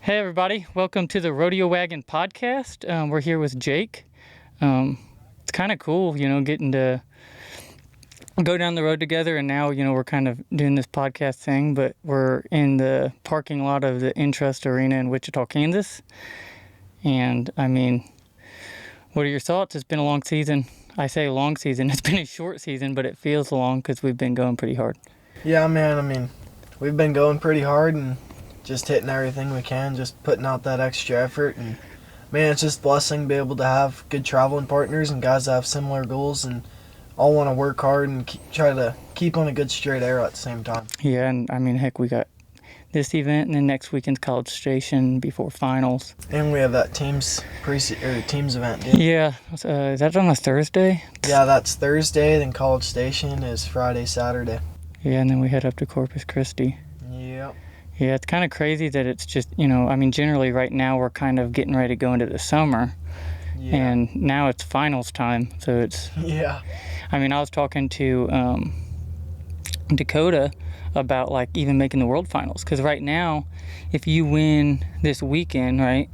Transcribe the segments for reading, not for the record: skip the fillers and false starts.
Hey everybody, welcome to the Rodeo Wagon Podcast. We're here with Jake. It's kind of cool, getting to go down the road together, and now, we're kind of doing this podcast thing, but we're in the parking lot of the Intrust Arena in Wichita, Kansas. And, what are your thoughts? It's been a long season. I say long season. It's been a short season, but it feels long because we've been going pretty hard. Yeah, man, we've been going pretty hard and just hitting everything we can, just putting out that extra effort. And man, it's just a blessing to be able to have good traveling partners and guys that have similar goals and all want to work hard and try to keep on a good straight arrow at the same time. Yeah, and heck, we got this event, and then next weekend's College Station before finals. And we have that teams event, dude. Yeah, is that on a Thursday? Yeah, that's Thursday, then College Station is Friday, Saturday. Yeah, and then we head up to Corpus Christi. Yep. Yeah, it's kind of crazy that it's just, generally right now we're kind of getting ready to go into the summer. Yeah. And now it's finals time, so it's... Yeah. I was talking to Dakota about, even making the world finals. Because right now, if you win this weekend, right?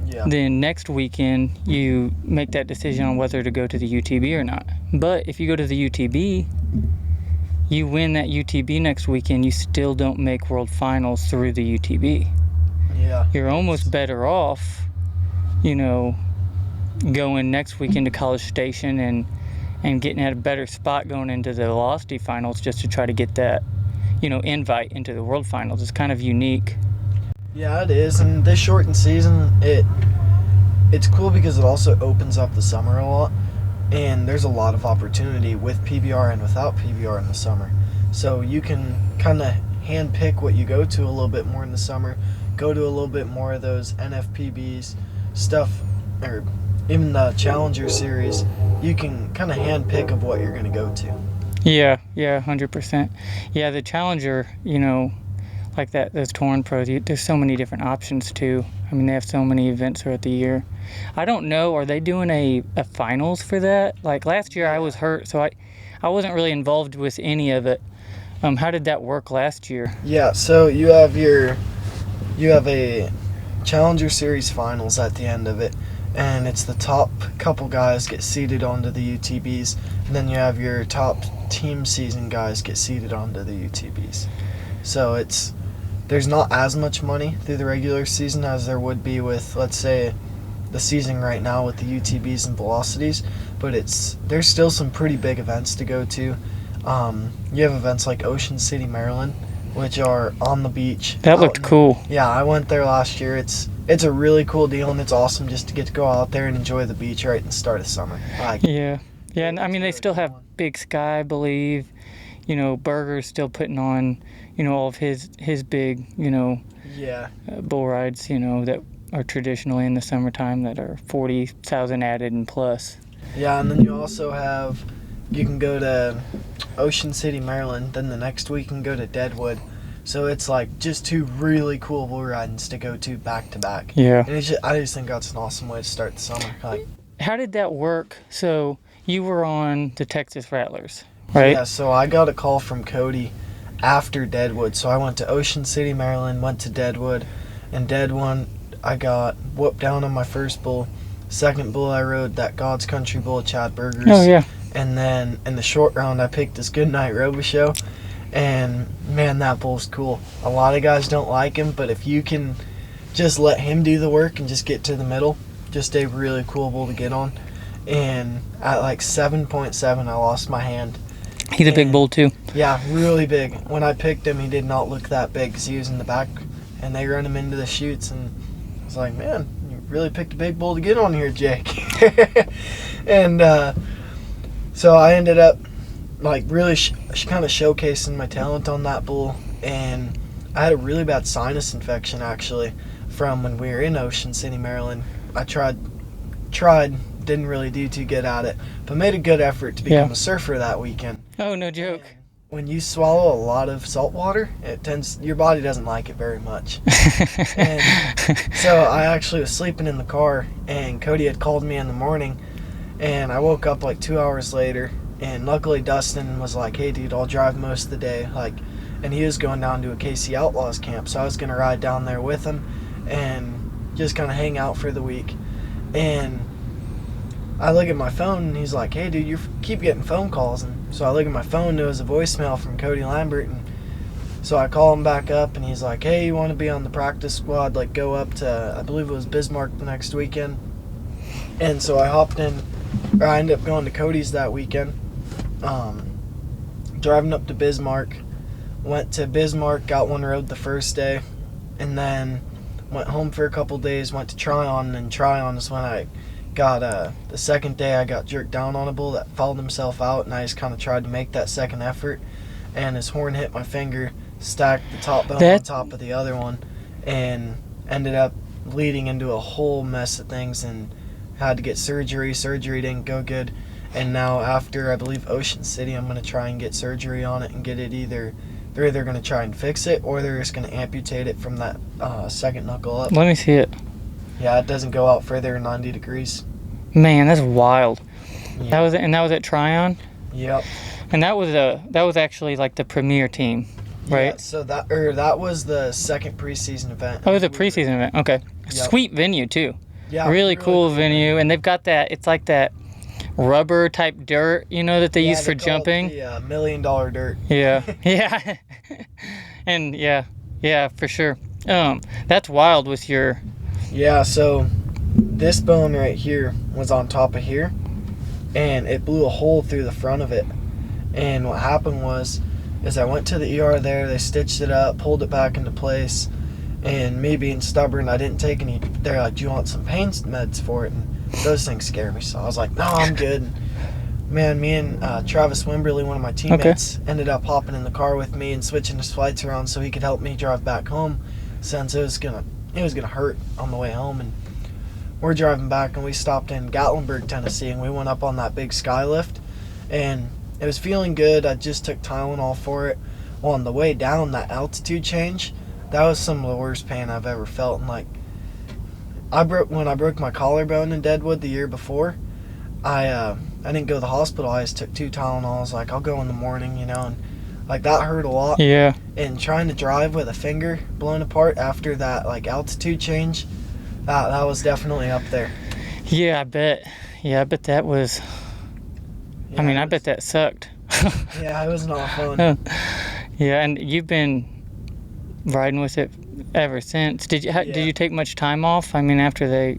Yeah. Then next weekend, you make that decision on whether to go to the UTB or not. But if you go to the UTB... you win that UTB next weekend, you still don't make world finals through the UTB. Yeah. You're almost better off, going next weekend to College Station and getting at a better spot going into the Velocity finals just to try to get that, invite into the world finals. It's kind of unique. Yeah, it is. And this shortened season, it's cool because it also opens up the summer a lot. And there's a lot of opportunity with PBR and without PBR in the summer. So you can kind of hand pick what you go to a little bit more in the summer, go to a little bit more of those NFPBs stuff, or even the Challenger Series. You can kind of hand pick of what you're going to go to. Yeah, 100%. Yeah, the Challenger, like those touring pros, there's so many different options too. They have so many events throughout the year. I don't know, are they doing a finals for that? Like last year I was hurt, so I wasn't really involved with any of it. How did that work last year? Yeah, so you have a Challenger Series finals at the end of it, and it's the top couple guys get seeded onto the UTBs, and then you have your top team season guys get seeded onto the UTBs. So there's not as much money through the regular season as there would be with, let's say, the season right now with the UTBs and Velocities, but there's still some pretty big events to go to. You have events like Ocean City, Maryland, which are on the beach. That looked cool. Yeah, I went there last year. It's a really cool deal, and it's awesome just to get to go out there and enjoy the beach right in the start of summer. Yeah, and they still have Big Sky, I believe. Berger's still putting on, all of his big, bull rides, that are traditionally in the summertime that are 40,000 added and plus. Yeah, and then you can go to Ocean City, Maryland, then the next week you can go to Deadwood. So it's just two really cool bull ridings to go to back to back. Yeah. And I just think that's an awesome way to start the summer. How did that work? So you were on the Texas Rattlers, right? Yeah, so I got a call from Cody after Deadwood. So I went to Ocean City, Maryland, went to Deadwood, and Deadwood I got whooped down on my first bull. Second bull I rode that God's Country bull, Chad Berger's. Oh, yeah. And then in the short round I picked this Goodnight Robo-Show, and man, that bull's cool. A lot of guys don't like him, but if you can just let him do the work and just get to the middle, just a really cool bull to get on. And at 7.7 I lost my hand. He's a big bull too. Yeah, really big. When I picked him, he did not look that big because he was in the back, and they run him into the chutes, and I was like, man, you really picked a big bull to get on here, Jake. And so I ended up really kind of showcasing my talent on that bull, and I had a really bad sinus infection actually from when we were in Ocean City, Maryland. I tried, didn't really do too good at it, but made a good effort to become a surfer that weekend. Oh, no joke. And when you swallow a lot of salt water, your body doesn't like it very much. And so I actually was sleeping in the car, and Cody had called me in the morning, and I woke up 2 hours later, and luckily Dustin was like, hey dude, I'll drive most of the day, and he was going down to a KC Outlaws camp, so I was going to ride down there with him, and just kind of hang out for the week. And I look at my phone, and he's like, hey, dude, you keep getting phone calls. And so I look at my phone, and it was a voicemail from Cody Lambert. And so I call him back up, and he's like, hey, you want to be on the practice squad? Like, go up to, I believe it was Bismarck the next weekend. And so I ended up going to Cody's that weekend. Driving up to Bismarck. Went to Bismarck, got one rode the first day. And then went home for a couple days, went to Tryon. And Tryon is when I got, the second day I got jerked down on a bull that fouled himself out. And I just kind of tried to make that second effort. And his horn hit my finger, stacked the top bone on top of the other one. And ended up leading into a whole mess of things. And had to get surgery. Surgery didn't go good. And now after, I believe, Ocean City, I'm going to try and get surgery on it and get it they're either going to try and fix it or they're just going to amputate it from that second knuckle up. Let me see it. Yeah, it doesn't go out further than 90 degrees. Man, that's wild. Yeah. That was at Tryon? Yep. And that was actually like the premier team, right? Yeah, so that was the second preseason event. Oh, it was a preseason event. Okay. Yep. Sweet venue too. Yeah. Really cool venue, and they've got that. It's like that rubber type dirt, that they use for jumping. Yeah, $1 million dirt. Yeah, yeah, and yeah, for sure. That's wild with your. Yeah, so this bone right here was on top of here, and it blew a hole through the front of it. And what happened is I went to the ER there. They stitched it up, pulled it back into place. And me being stubborn, I didn't take any. They're like, do you want some pain meds for it? And those things scare me. So I was like, no, I'm good. And man, me and Travis Wimberly, one of my teammates, ended up hopping in the car with me and switching his flights around so he could help me drive back home, since it was gonna hurt on the way home. And we're driving back, and we stopped in Gatlinburg, Tennessee, and we went up on that big sky lift, and it was feeling good. I just took Tylenol for it. Well, on the way down, that altitude change, that was some of the worst pain I've ever felt. And like, when I broke my collarbone in Deadwood the year before, I didn't go to the hospital. I just took 2 Tylenols. Like, I'll go in the morning, and like that hurt a lot. Yeah. And trying to drive with a finger blown apart after that like altitude change, that was definitely up there. Yeah, I bet. Yeah, I bet that was. Yeah, I bet that sucked. Yeah, it was not fun. Yeah, and you've been riding with it ever since. Did you take much time off? After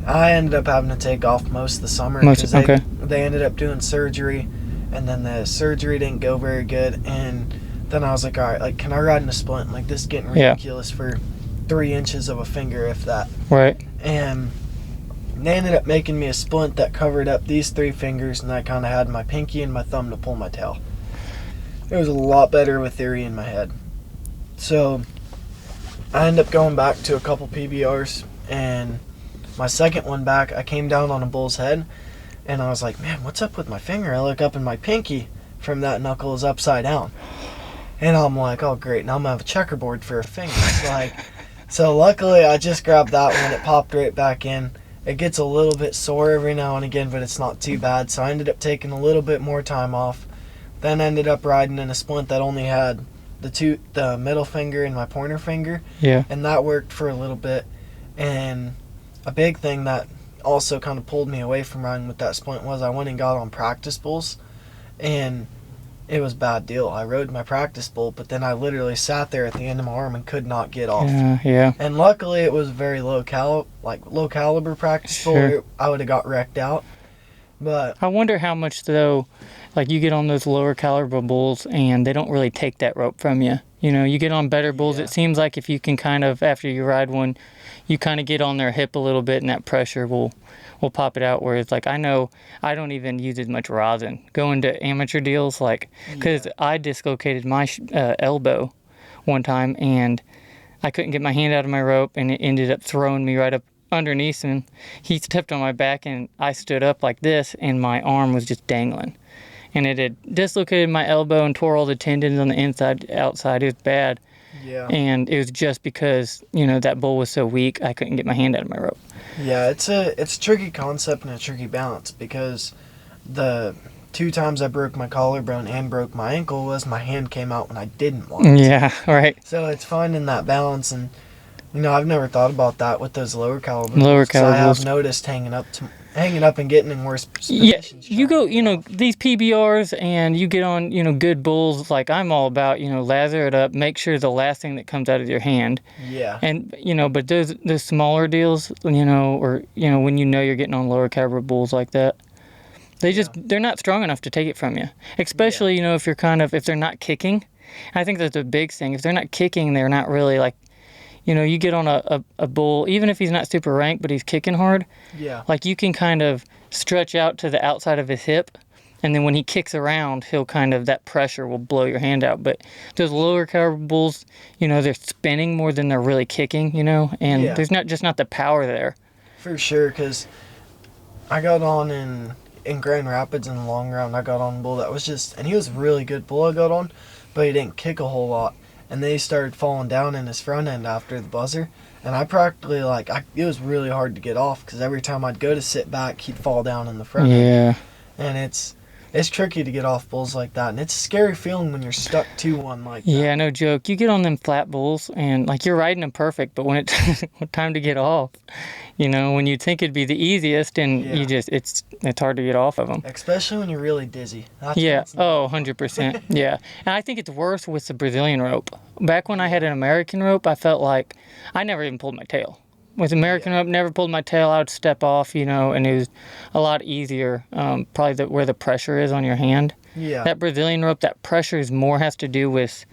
I ended up having to take off most of the summer because they ended up doing surgery, and then the surgery didn't go very good. And then I was like, all right, like, can I ride in a splint? Like, this is getting ridiculous for 3 inches of a finger, if that. Right. And they ended up making me a splint that covered up these 3 fingers, and I kind of had my pinky and my thumb to pull my tail. It was a lot better with theory in my head. So I ended up going back to a couple PBRs, and my second one back, I came down on a bull's head, and I was like, man, what's up with my finger? I look up, and my pinky from that knuckle is upside down. And I'm like, oh, great, now I'm going to have a checkerboard for a finger. So luckily, I just grabbed that one. It popped right back in. It gets a little bit sore every now and again, but it's not too bad. So I ended up taking a little bit more time off. Then ended up riding in a splint that only had the middle finger and my pointer finger. Yeah. And that worked for a little bit. And a big thing that also kind of pulled me away from riding with that splint was I went and got on practice bulls. And it was a bad deal. I rode my practice bull, but then I literally sat there at the end of my arm and could not get off. Yeah. And luckily it was very low caliber practice bull. I would have got wrecked out. But I wonder how much though, like you get on those lower caliber bulls and they don't really take that rope from you. You get on better bulls. Yeah. It seems like if you can kind of, after you ride one, you kind of get on their hip a little bit and that pressure will pop it out. Whereas like I know I don't even use as much rosin going to amateur deals, like because I dislocated my elbow one time and I couldn't get my hand out of my rope and it ended up throwing me right up underneath, and he stepped on my back and I stood up like this and my arm was just dangling, and it had dislocated my elbow and tore all the tendons on the inside, outside. It was bad. Yeah. And it was just because that bull was so weak I couldn't get my hand out of my rope. Yeah, it's a tricky concept and a tricky balance, because the 2 times I broke my collarbone and broke my ankle was my hand came out when I didn't want it. Yeah, right. So it's finding that balance, and I've never thought about that with those lower caliber Lower bulls, 'cause I caliber bulls. have noticed hanging up and getting in worse Yeah, positions. you go, trying to get off. these PBRs and you get on, good bulls. Like I'm all about, lather it up, make sure the last thing that comes out of your hand. Yeah. And, but those smaller deals, or, when you're getting on lower caliber bulls like that, they're not strong enough to take it from you. Especially, if if they're not kicking. I think that's a big thing. If they're not kicking, they're not really like, you get on a bull, even if he's not super ranked, but he's kicking hard. Yeah. Like you can kind of stretch out to the outside of his hip, and then when he kicks around, he'll that pressure will blow your hand out. But those lower caliber bulls, they're spinning more than they're really kicking, and there's not the power there. For sure, because I got on in Grand Rapids in the long round. I got on a bull that was and he was a really good bull I got on, but he didn't kick a whole lot. And they started falling down in his front end after the buzzer. And I practically, it was really hard to get off because every time I'd go to sit back, he'd fall down in the front end. Yeah. And it's tricky to get off bulls like that. And it's a scary feeling when you're stuck to one like that. Yeah, no joke. You get on them flat bulls and, you're riding them perfect, but when it's time to get off, when you think it'd be the easiest and it's hard to get off of them. Especially when you're really dizzy. That's Yeah, 100%. Yeah. And I think it's worse with the Brazilian rope. Back when I had an American rope, I felt like I never even pulled my tail. With American rope, never pulled my tail. I would step off, and it was a lot easier, probably where the pressure is on your hand. Yeah. That Brazilian rope, that pressure has to do with,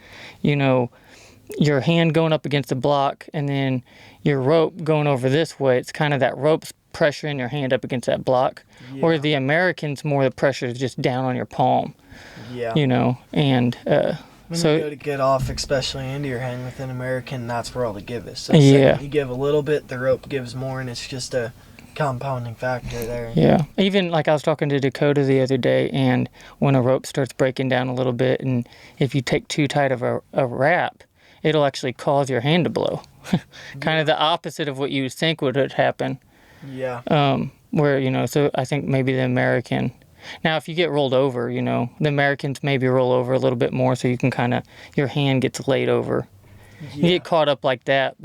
your hand going up against the block and then your rope going over this way. It's kind of that rope's pressuring your hand up against that block. Yeah. Where the Americans, more the pressure is just down on your palm. Yeah. And when so you go to get off, especially into your hand with an American, that's where all the give is. So you give a little bit, the rope gives more, and it's just a compounding factor there. Yeah. Even I was talking to Dakota the other day, and when a rope starts breaking down a little bit, and if you take too tight of a wrap, it'll actually cause your hand to blow. Kind of the opposite of what you would think would happen. Yeah. Where, so I think maybe the American. Now, if you get rolled over, the Americans maybe roll over a little bit more so you can your hand gets laid over. Yeah. You get caught up like that,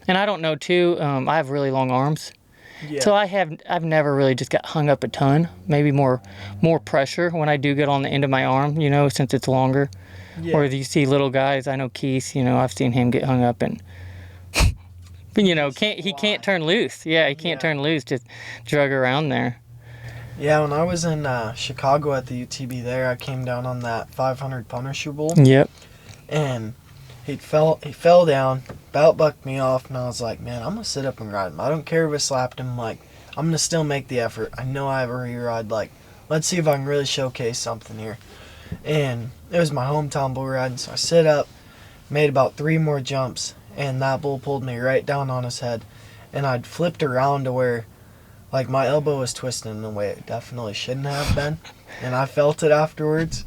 and I don't know too, I have really long arms. Yeah. So I've never really just got hung up a ton. Maybe more pressure when I do get on the end of my arm, since it's longer. Yeah. Or you see little guys, I know Keith, I've seen him get hung up and he can't turn loose. Yeah, he can't turn loose, just drug around there. Yeah, when I was in Chicago at the UTB there, I came down on that 500 Punisher bull. Yep. And he fell down, about bucked me off, and I was like, man, I'm going to sit up and ride him. I don't care if I slapped him. I'm going to still make the effort. I know I have a re-ride. Let's see if I can really showcase something here. And it was my hometown bull riding, so I sit up, made about 3 more jumps, and that bull pulled me right down on his head. And I'd flipped around to where, my elbow was twisting in a way it definitely shouldn't have been. And I felt it afterwards.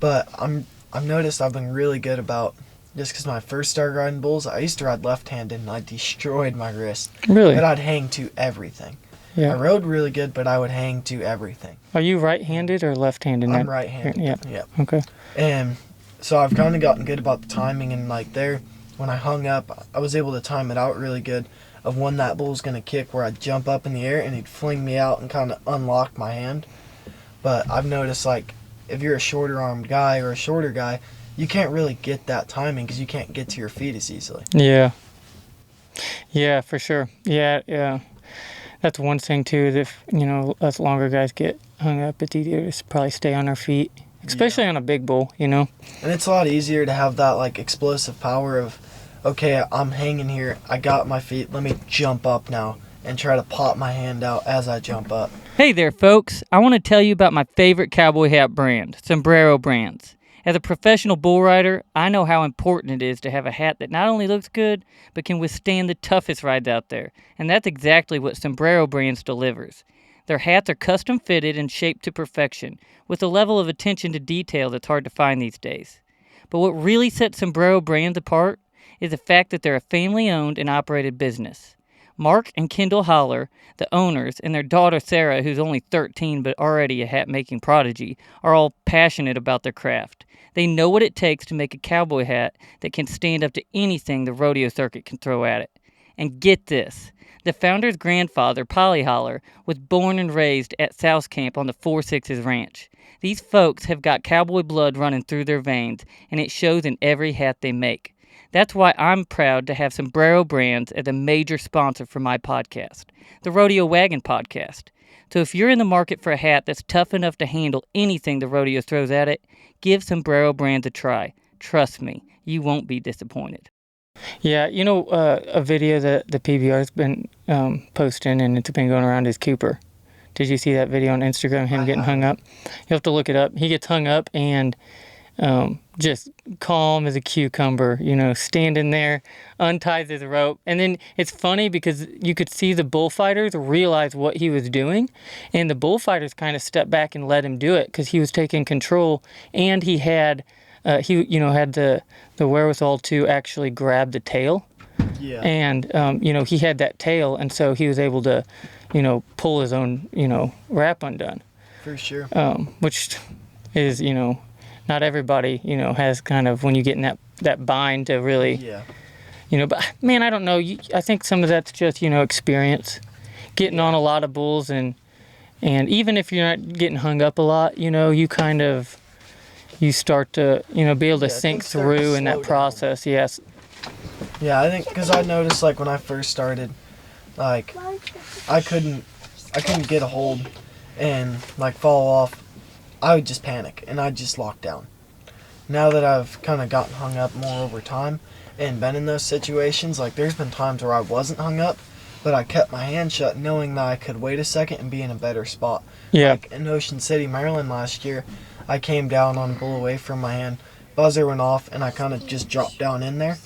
But I've noticed I've been really good about, just because my first started riding bulls, I used to ride left-handed, and I destroyed my wrist. Really? But I'd hang to everything. Yeah. I rode really good, but I would hang to everything. Are you right-handed or left-handed? I'm right-handed. Yeah. Yep. Okay. And so I've kind of gotten good about the timing, and there, when I hung up, I was able to time it out really good of when that bull was going to kick, where I'd jump up in the air and he'd fling me out and kind of unlock my hand. But I've noticed, if you're a shorter-armed guy or a shorter guy, you can't really get that timing because you can't get to your feet as easily. Yeah. Yeah, for sure. Yeah. That's one thing, too, is if, us longer guys get hung up, it's easier to probably stay on our feet, especially on a big bull, And it's a lot easier to have that, explosive power of, okay, I'm hanging here, I got my feet, let me jump up now and try to pop my hand out as I jump up. Hey there, folks. I want to tell you about my favorite cowboy hat brand, Sombrero Brands. As a professional bull rider, I know how important it is to have a hat that not only looks good, but can withstand the toughest rides out there. And that's exactly what Sombrero Brands delivers. Their hats are custom fitted and shaped to perfection, with a level of attention to detail that's hard to find these days. But what really sets Sombrero Brands apart is the fact that they're a family-owned and operated business. Mark and Kendall Holler, the owners, and their daughter Sarah, who's only 13 but already a hat-making prodigy, are all passionate about their craft. They know what it takes to make a cowboy hat that can stand up to anything the rodeo circuit can throw at it. And get this. The founder's grandfather, Polly Holler, was born and raised at South Camp on the 4-6's ranch. These folks have got cowboy blood running through their veins, and it shows in every hat they make. That's why I'm proud to have Sombrero Brands as a major sponsor for my podcast, the Rodeo Wagon Podcast. So if you're in the market for a hat that's tough enough to handle anything the rodeo throws at it, give Sombrero Brands a try. Trust me, you won't be disappointed. Yeah, a video that the PBR's been posting and it's been going around is Cooper. Did you see that video on Instagram, him getting hung up? You have to look it up. He gets hung up and just calm as a cucumber, standing there, unties his rope. And then it's funny because you could see the bullfighters realize what he was doing. And the bullfighters kind of stepped back and let him do it because he was taking control. And he had, had the wherewithal to actually grab the tail. Yeah. And, he had that tail. And so he was able to, pull his own, wrap undone. For sure. Which is, not everybody, has kind of, when you get in that bind to really, but man, I don't know. I think some of that's just, experience, getting on a lot of bulls and even if you're not getting hung up a lot, you kind of, you start to, be able to think through in that process. Yes. Yeah, I think, because I noticed, like, when I first started, like, I couldn't get a hold and, like, fall off. I would just panic, and I'd just lock down. Now that I've kind of gotten hung up more over time and been in those situations, like, there's been times where I wasn't hung up, but I kept my hand shut knowing that I could wait a second and be in a better spot. Yeah. Like, in Ocean City, Maryland last year, I came down on a bull away from my hand. Buzzer went off, and I kind of just dropped down in there.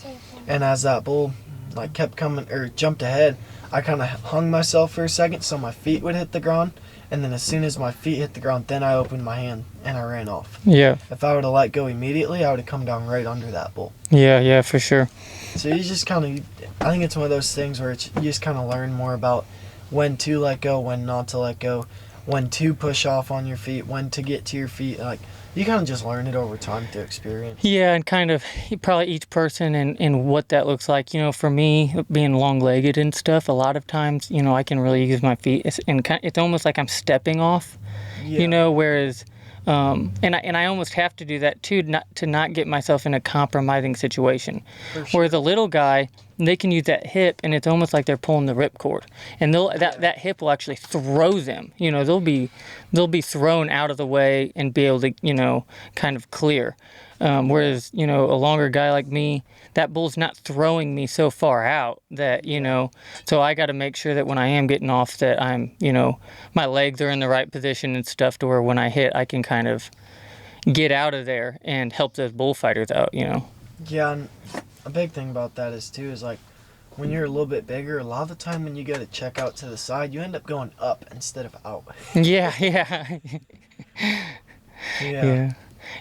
And as that bull, like, kept coming, or jumped ahead, I kind of hung myself for a second so my feet would hit the ground. And then as soon as my feet hit the ground, then I opened my hand and I ran off. Yeah. If I would have let go immediately, I would have come down right under that bull. Yeah, for sure. So you just kind of, I think it's one of those things where you just kind of learn more about when to let go, when not to let go, when to push off on your feet, when to get to your feet. Like, you kind of just learn it over time through experience. Yeah, and kind of probably each person and what that looks like. For me, being long-legged and stuff, a lot of times, I can really use my feet. It's almost like I'm stepping off, whereas, and I almost have to do that too, to not get myself in a compromising situation. For sure. Whereas a little guy, they can use that hip, and it's almost like they're pulling the ripcord, and that hip will actually throw them. They'll be thrown out of the way and be able to kind of clear. Whereas a longer guy like me, that bull's not throwing me so far out that so I got to make sure that when I am getting off that I'm my legs are in the right position and stuff to where when I hit I can kind of get out of there and help those bullfighters out. Yeah, and a big thing about that is like when you're a little bit bigger, a lot of the time when you get a check out to the side, you end up going up instead of out. Yeah.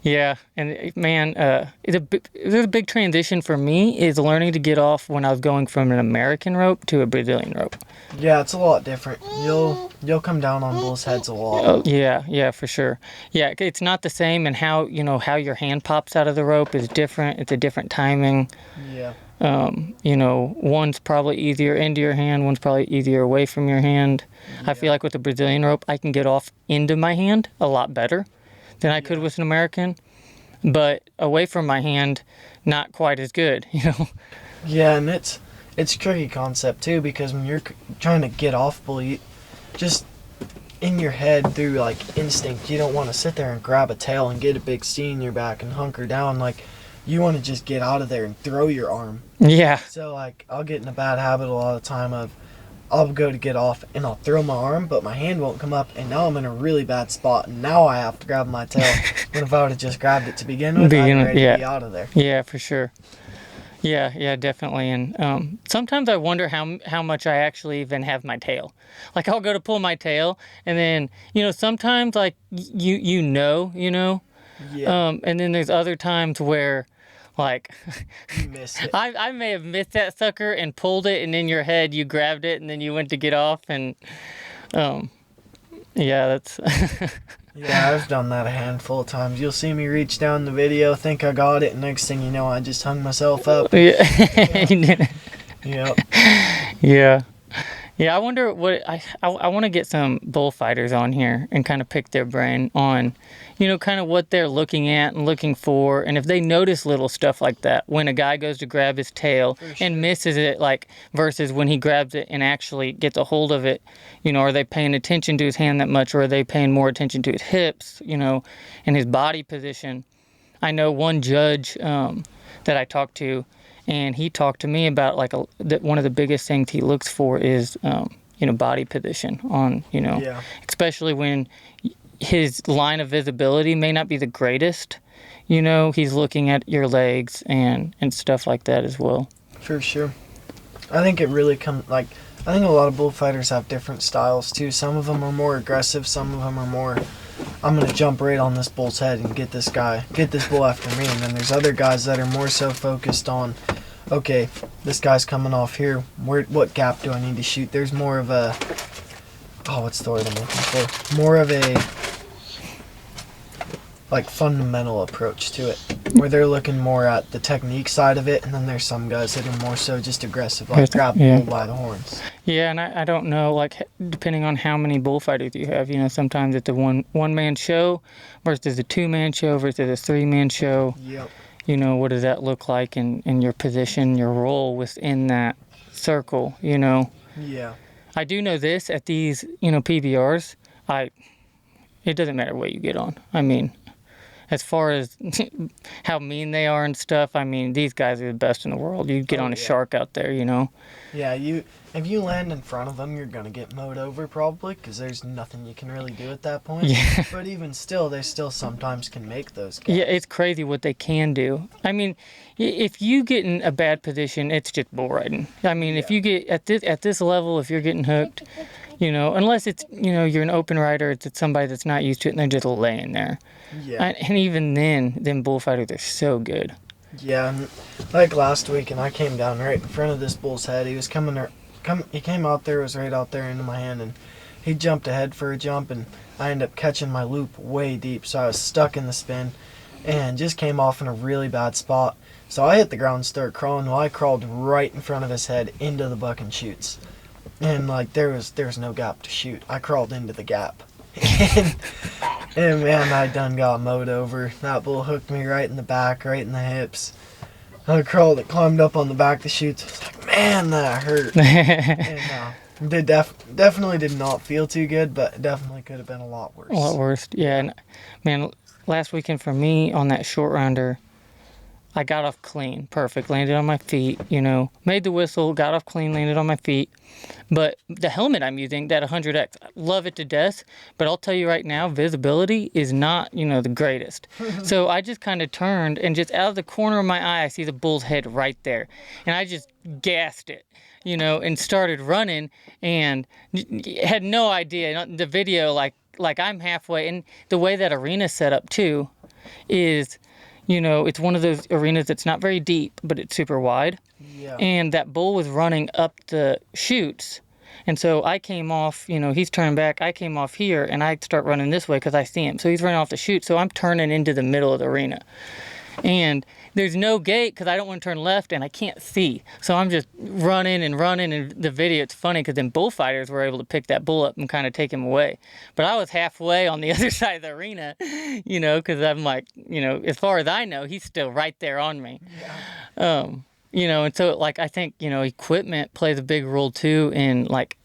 Yeah, and man, there's a big transition for me is learning to get off when I was going from an American rope to a Brazilian rope. Yeah, it's a lot different. You'll come down on bulls' heads a lot. Oh, yeah, for sure. Yeah, it's not the same, and how your hand pops out of the rope is different. It's a different timing. Yeah. One's probably easier into your hand, one's probably easier away from your hand. Yeah. I feel like with the Brazilian rope, I can get off into my hand a lot better than I could with an American, but away from my hand, not quite as good, Yeah, and it's a tricky concept too, because when you're trying to get off bull, you just in your head through like instinct, you don't want to sit there and grab a tail and get a big C in your back and hunker down. Like, you want to just get out of there and throw your arm. Yeah. So like, I'll get in a bad habit a lot of the time of I'll go to get off and I'll throw my arm, but my hand won't come up, and now I'm in a really bad spot, and now I have to grab my tail. When if I would have just grabbed it to begin with, I'd be ready to be out of there. Yeah, for sure. Yeah, definitely. And sometimes I wonder how much I actually even have my tail. Like, I'll go to pull my tail, and then sometimes like Yeah. and then there's other times where like You miss it. I may have missed that sucker and pulled it, and in your head you grabbed it and then you went to get off, and Yeah, that's Yeah, I've done that a handful of times. You'll see me reach down the video, think I got it, and next thing you know, I just hung myself up. yeah. You did it. Yep. Yeah. Yeah, I wonder what I want to get some bullfighters on here and kind of pick their brain on, kind of what they're looking at and looking for, and if they notice little stuff like that when a guy goes to grab his tail and misses it, like versus when he grabs it and actually gets a hold of it, are they paying attention to his hand that much, or are they paying more attention to his hips, and his body position? I know one judge that I talked to, and he talked to me about like one of the biggest things he looks for is body position on Yeah. especially when his line of visibility may not be the greatest. He's looking at your legs and stuff like that as well. For sure. I think it really I think a lot of bullfighters have different styles too. Some of them are more aggressive, some of them are more, I'm going to jump right on this bull's head and get this bull after me. And then there's other guys that are more so focused on, okay, this guy's coming off here. What gap do I need to shoot? There's more of a, what's the word I'm looking for? More of a, like, fundamental approach to it, where they're looking more at the technique side of it, and then there's some guys that are more so just aggressive, like grab the bull by the horns. Yeah, and I don't know, like, depending on how many bullfighters you have, sometimes it's a one-man show versus a two-man show versus a three-man show. Yep. What does that look like in your position, your role within that circle, Yeah. I do know this, at these, PBRs, it doesn't matter what you get on. I mean, as far as how mean they are and stuff, I mean, these guys are the best in the world. You get on a shark out there, Yeah, if you land in front of them, you're going to get mowed over probably, because there's nothing you can really do at that point. Yeah. But even still, they still sometimes can make those gaps. Yeah, it's crazy what they can do. I mean, if you get in a bad position, it's just bull riding. I mean, if you get at this level, if you're getting hooked, unless it's, you're an open rider, it's somebody that's not used to it and they're just laying there. Yeah. And even then bullfighters are so good. Yeah, and like last week, and I came down right in front of this bull's head. He was he came out there, was right out there into my hand, and he jumped ahead for a jump, and I ended up catching my loop way deep, so I was stuck in the spin, and just came off in a really bad spot. So I hit the ground and started crawling. Well, I crawled right in front of his head into the buck and shoots, and like there was no gap to shoot. I crawled into the gap. And man, I done got mowed over. That bull hooked me right in the back, right in the hips. I climbed up on the back to shoot. I was like, man, that hurt. And definitely did not feel too good, but definitely could have been a lot worse. A lot worse, yeah. And man, last weekend for me on that short rounder, I got off clean, perfect, landed on my feet, made the whistle, got off clean, landed on my feet. But the helmet I'm using, that 100X, I love it to death, but I'll tell you right now, visibility is not, the greatest. So I just kind of turned, and just out of the corner of my eye, I see the bull's head right there. And I just gassed it, and started running, and had no idea. The video, like I'm halfway, and the way that arena's set up too is, it's one of those arenas that's not very deep, but it's super wide. Yeah. And that bull was running up the chutes. And so I came off, he's turning back. I came off here, and I start running this way because I see him. So he's running off the chute. So I'm turning into the middle of the arena. And there's no gate because I don't want to turn left, and I can't see. So I'm just running. And the video, it's funny because then bullfighters were able to pick that bull up and kind of take him away. But I was halfway on the other side of the arena, because I'm like, as far as I know, he's still right there on me. Yeah. And so, like, I think, equipment plays a big role, too, in, like,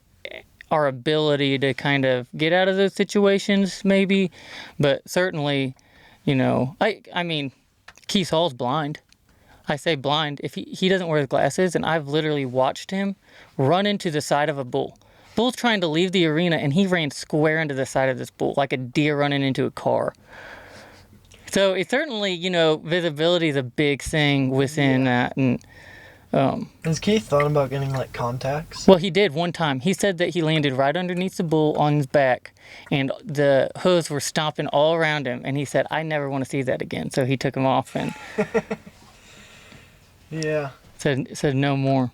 our ability to kind of get out of those situations, maybe. But certainly, I mean, Keith Hall's blind. I say blind. If he doesn't wear his glasses, and I've literally watched him run into the side of a bull. Bull's trying to leave the arena, and he ran square into the side of this bull, like a deer running into a car. So it's certainly, visibility is a big thing within that. And has Keith thought about getting like contacts? Well, he did one time. He said that he landed right underneath the bull on his back, and the hooves were stomping all around him. And he said, "I never want to see that again." So he took them off and yeah. said no more.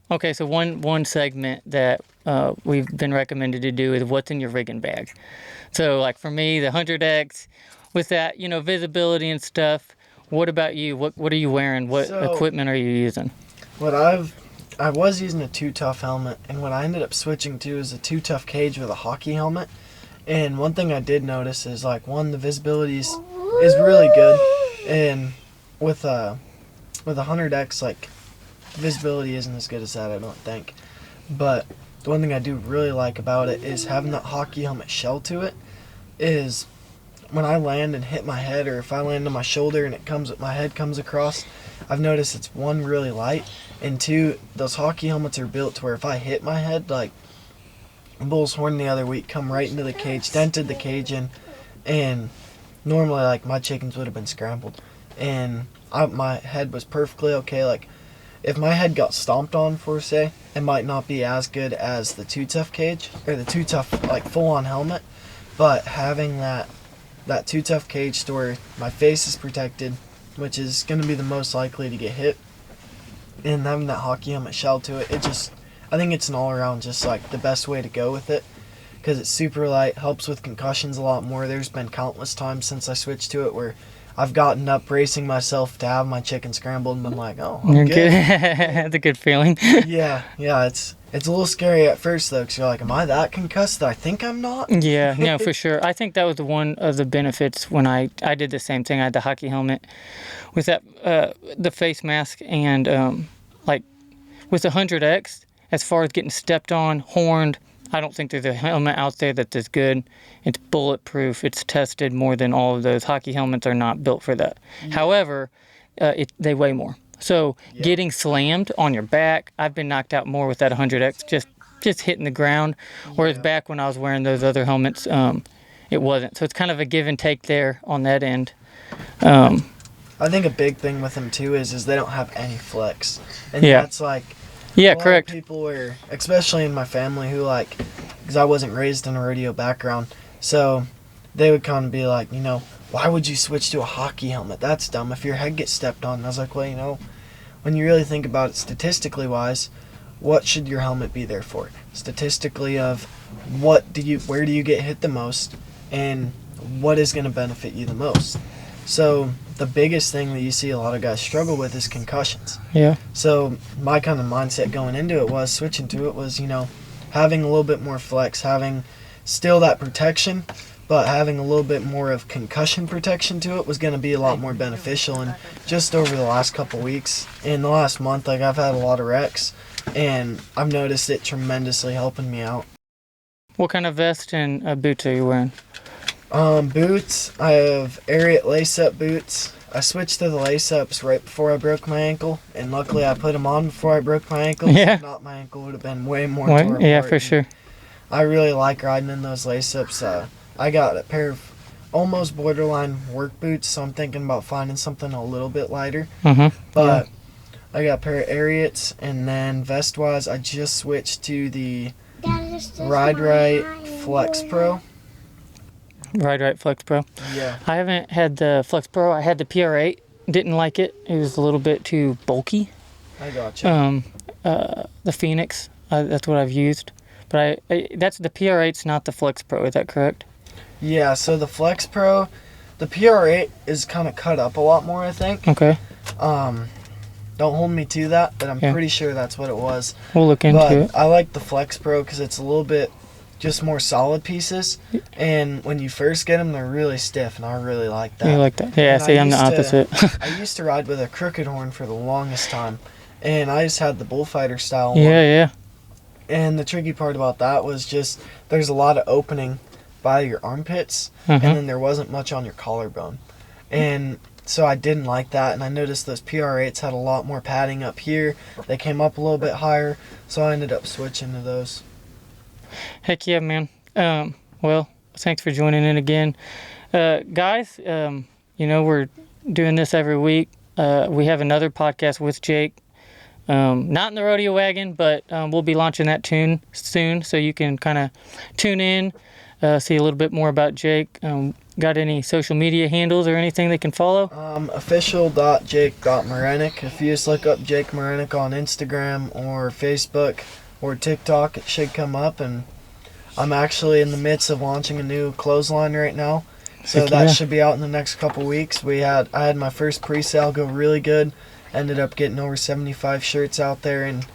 Okay, so one segment that we've been recommended to do is what's in your rigging bag. So like for me, the 100X, with that, visibility and stuff. What about you? What are you wearing? What equipment are you using? I was using a 2 Tough helmet, and what I ended up switching to is a 2 Tough cage with a hockey helmet. And one thing I did notice is the visibility is really good, and with a 100X, visibility isn't as good as that, I don't think. But the one thing I do really like about it is having that hockey helmet shell to it. Is when I land and hit my head, or if I land on my shoulder and my head comes across, I've noticed it's one, really light, and two, those hockey helmets are built to where if I hit my head, like Bull's Horn the other week, come right into the cage, dented the cage in, and normally my chickens would have been scrambled, and my head was perfectly okay. If my head got stomped on, for say, it might not be as good as the 2 Tough cage, or the 2 Tough full-on helmet, but having that 2 Tough cage to where my face is protected, which is going to be the most likely to get hit, and having that hockey helmet shell to it, I think it's an all-around just the best way to go with it, because it's super light, helps with concussions a lot more. There's been countless times since I switched to it where I've gotten up bracing myself to have my chicken scrambled and been like, oh, I'm good. That's a good feeling. yeah, it's a little scary at first, though, because you're like, am I that concussed that I think I'm not? Yeah, no, for sure. I think that was one of the benefits when I did the same thing. I had the hockey helmet with that, the face mask, and with the 100X, as far as getting stepped on, horned, I don't think there's a helmet out there that's as good. It's bulletproof. It's tested more than all of those. Hockey helmets are not built for that. Yeah. However, they weigh more. So getting slammed on your back, I've been knocked out more with that 100X, just hitting the ground. Whereas back when I was wearing those other helmets, it wasn't. So it's kind of a give and take there on that end. I think a big thing with them too is they don't have any flex, and that's correct. People were, especially in my family, who because I wasn't raised in a rodeo background, so they would kind of be like, why would you switch to a hockey helmet? That's dumb if your head gets stepped on. And I was like, well, when you really think about it statistically wise, what should your helmet be there for? Statistically, of where do you get hit the most, and what is going to benefit you the most? So the biggest thing that you see a lot of guys struggle with is concussions. Yeah. So my kind of mindset going into it was, switching to it was, having a little bit more flex, having still that protection, but having a little bit more of concussion protection to it was going to be a lot more beneficial. And just over the last couple weeks, in the last month, I've had a lot of wrecks, and I've noticed it tremendously helping me out. What kind of vest and boots are you wearing? Boots, I have Ariat lace-up boots. I switched to the lace-ups right before I broke my ankle, and luckily I put them on before I broke my ankle. Yeah. If not, my ankle would have been way more torn apart. Yeah, for sure. I really like riding in those lace-ups. I got a pair of almost borderline work boots, so I'm thinking about finding something a little bit lighter. But I got a pair of Ariats, and then vest-wise, I just switched to the Ride Right Flex Pro. Ride Right Flex Pro. Yeah. I haven't had the Flex Pro. I had the PR8. Didn't like it. It was a little bit too bulky. I gotcha. The Phoenix. That's what I've used. But that's the PR8's not the Flex Pro. Is that correct? Yeah. So the Flex Pro, the PR8 is kind of cut up a lot more, I think. Okay. Don't hold me to that, but I'm pretty sure that's what it was. We'll look into it. I like the Flex Pro because it's a little bit just more solid pieces, and when you first get them, they're really stiff, and I really like that. You like that? Yeah, see, I'm the opposite. I used to ride with a crooked horn for the longest time, and I just had the bullfighter style one. Yeah. And the tricky part about that was just there's a lot of opening by your armpits, and then there wasn't much on your collarbone. And so I didn't like that, and I noticed those PR8s had a lot more padding up here. They came up a little bit higher, so I ended up switching to those. Heck yeah, man. Well, thanks for joining in again. Guys, we're doing this every week. We have another podcast with Jake. Not in the Rodeo Wagon, but we'll be launching that soon, so you can kind of tune in, see a little bit more about Jake. Got any social media handles or anything they can follow? Official.jake.morinec. If you just look up Jake Morinec on Instagram or Facebook, or TikTok, it should come up. And I'm actually in the midst of launching a new clothesline right now. So Heck that yeah. should be out in the next couple weeks. I had my first pre-sale go really good. Ended up getting over 75 shirts out there, and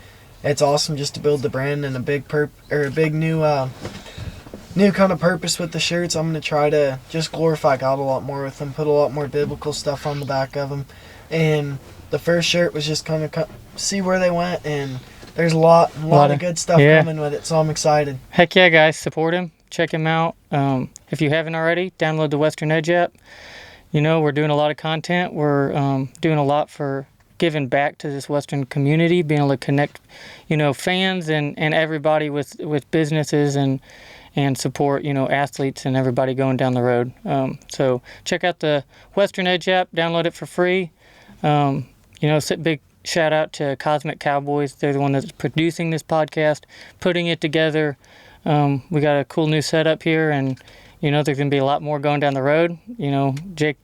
it's awesome just to build the brand and a big new kind of purpose with the shirts. I'm going to try to just glorify God a lot more with them, put a lot more biblical stuff on the back of them. And the first shirt was just kind of see where they went, and there's a lot of good stuff coming with it, so I'm excited. Heck yeah, guys, support him. Check him out. If you haven't already, download the Western Edge app. You know, we're doing a lot of content. We're doing a lot for giving back to this Western community, being able to connect, you know, fans and everybody with businesses and support, you know, athletes and everybody going down the road. So check out the Western Edge app, download it for free. You know, big shout out to Cosmic Cowboys. They're the one that's producing this podcast, putting it together. We got a cool new setup here, and, you know, there's going to be a lot more going down the road. You know, Jake,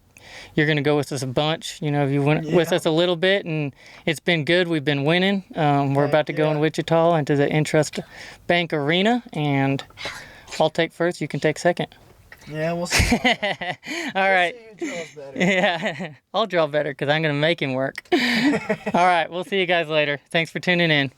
you're going to go with us a bunch. You know, you went with us a little bit, and it's been good. We've been winning. We're about to go in Wichita into the Intrust Bank Arena, and I'll take first. You can take second. Yeah, we'll see. All right. See who draws better. Yeah, I'll draw better because I'm going to make him work. All right, we'll see you guys later. Thanks for tuning in.